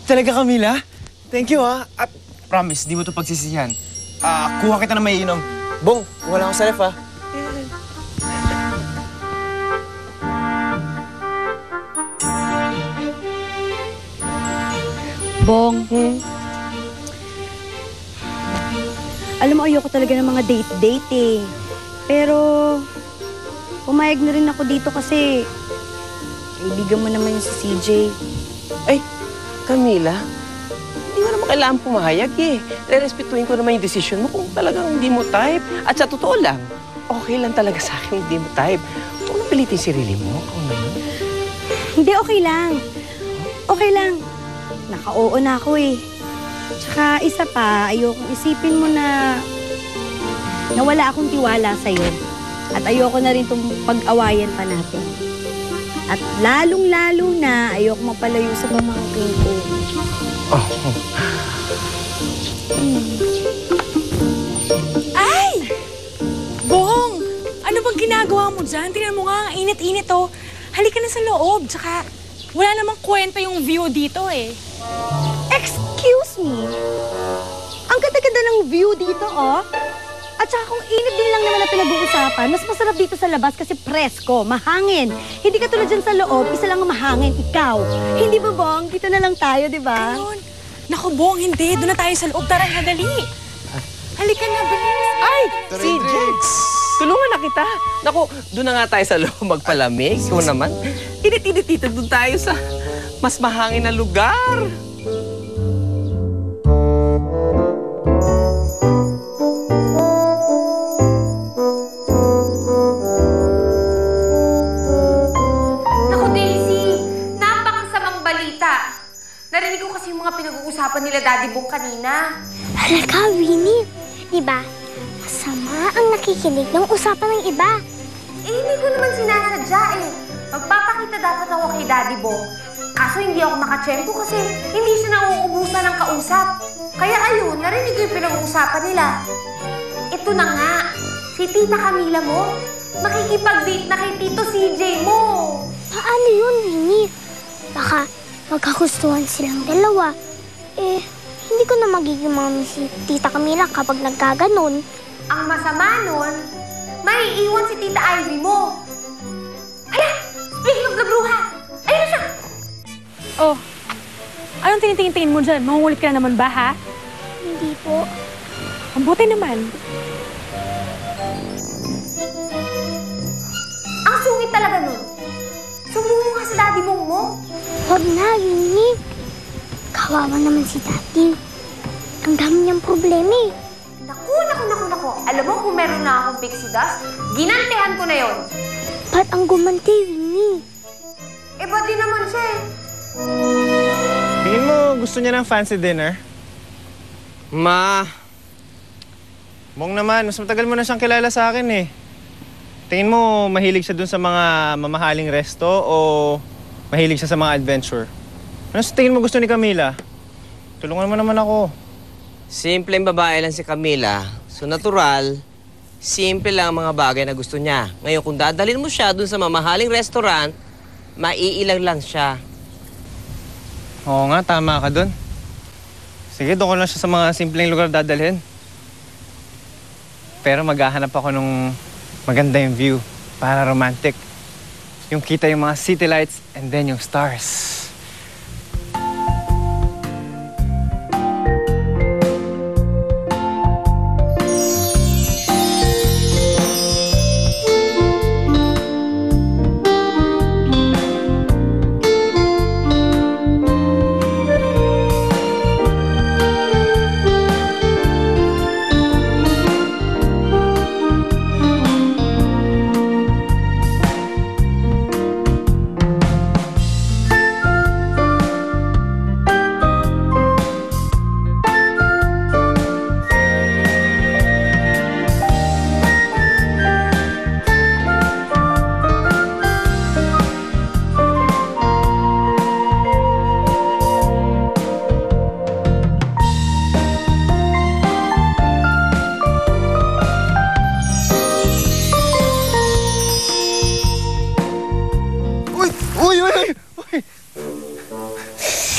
Talaga, Camila? Thank you, ha. At promise, di mo ito pagsisisihan. Kuha kita na may inom. Bong, wala akong sa ref, ha. Bong. Alam mo, ayoko talaga ng mga date-date eh. Pero, pumayag na rin ako dito kasi kaibigan mo naman yung si CJ. Ay, Camila, hindi mo naman kailangan pumayag eh. Rerespetuhin ko naman yung decision mo kung talagang hindi mo type. At sa totoo lang, okay lang talaga sa akin hindi mo type. Huwag nang pilitin sarili mo. Ikaw naman. Hindi, okay lang. Okay lang. Naka-oo na ako eh. Tsaka isa pa, ayokong isipin mo na wala akong tiwala sa'yo. At ayoko na rin itong pag-awayan pa natin. At lalong-lalo na, ayoko mapalayo sa pamangkin ko. Oh. Ay! Bong! Ano bang ginagawa mo dyan? Tingnan mo nga, ang init-init oh. Halika na sa loob, tsaka wala namang kwenta yung view dito eh. Excuse me? Ang ganda-ganda ng view dito, oh. At saka kung init din lang naman na pinag-uusapan, mas masarap dito sa labas kasi presko, mahangin. Hindi ka tulad dyan sa loob, isa lang ang mahangin, ikaw. Hindi ba, Bong? Dito na lang tayo, di ba? Ayun. Naku, Bong, hindi. Doon na tayo sa loob. Tara na, dali. Halika na, bilis. Ay, CJ! Tulungan na kita. Naku, doon na nga tayo sa loob magpalamig. Ikaw naman. Init-init dito. Doon tayo sa mas mahangin na lugar. Naku, Daisy! Napakasamang balita. Narinig ko kasi yung mga pinag-uusapan nila Daddy Bong kanina. Halika, Winnie. Diba? Masama ang nakikinig ng usapan ng iba. Eh, hindi ko naman sinasadya eh. Magpapakita dapat ako kay Daddy Bong. Kaso hindi ako makatsyempo kasi hindi siya nauubusan ng kausap. Kaya ayun, narinig ko yung pinag-uusapan nila. Ito na nga, si Tita Camila mo, makikipag-date na kay Tito CJ mo. Paano yun, Winnie? Baka magkagustuhan silang dalawa. Eh, hindi ko na magiging mami si Tita Camila kapag nagkaganon. Ang masama nun, may iiwan si Tita Ivy mo. Hala! Speaking of the bruha! Ayun na siya! Oh, anong tinitingin-tingin mo dyan? Mangungulit ka na naman ba, ha? Hindi po. Ang buti naman. Ang sungit talaga nun. Sumbungo nga sa Daddy Bong mo. Huwag na, Winnie. Kawawa naman si Daddy. Ang dami niyang problema eh. Naku. Alam mo kung meron na akong pixie dust, ginantihan ko na yon. Ba't ang gumanti, Winnie? Eh, ba't di naman siya eh? Tingin mo gusto niya ng fancy dinner? Ma! Bong naman, mas matagal mo na siyang kilala sa akin eh. Tingin mo mahilig siya dun sa mga mamahaling resto o mahilig siya sa mga adventure? Ano sa tingin mo gusto ni Camila? Tulungan mo naman ako. Simpleng babae lang si Camila. So natural, simple lang ang mga bagay na gusto niya. Ngayon, kung dadalhin mo siya dun sa mamahaling restaurant, maiilang lang siya. Oo nga, tama ka dun. Sige, doon ko lang siya sa mga simpleng lugar dadalhin. Pero maghahanap ako nung maganda yung view para romantic. Yung kita yung mga city lights and then yung stars.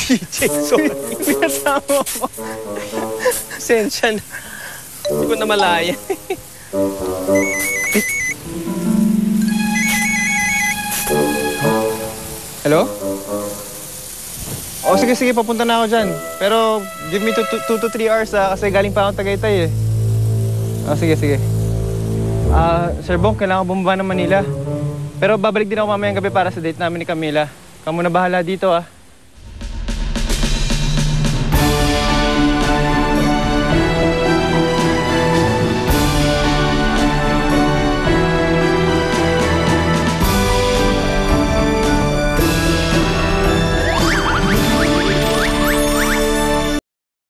DJ, sorry. Pinasama mo. Sensya na. Hindi ko na malaya. Hello? Oh, sige, papunta na ako dyan. Pero give me 2 to 3 hours kasi galing pa akong Tagaytay eh. Oh, sige. Sir Bong, kailangan bumaba ng Manila. Pero babalik din ako mamayang gabi para sa date namin ni Camila. Kamu na bahala dito ah.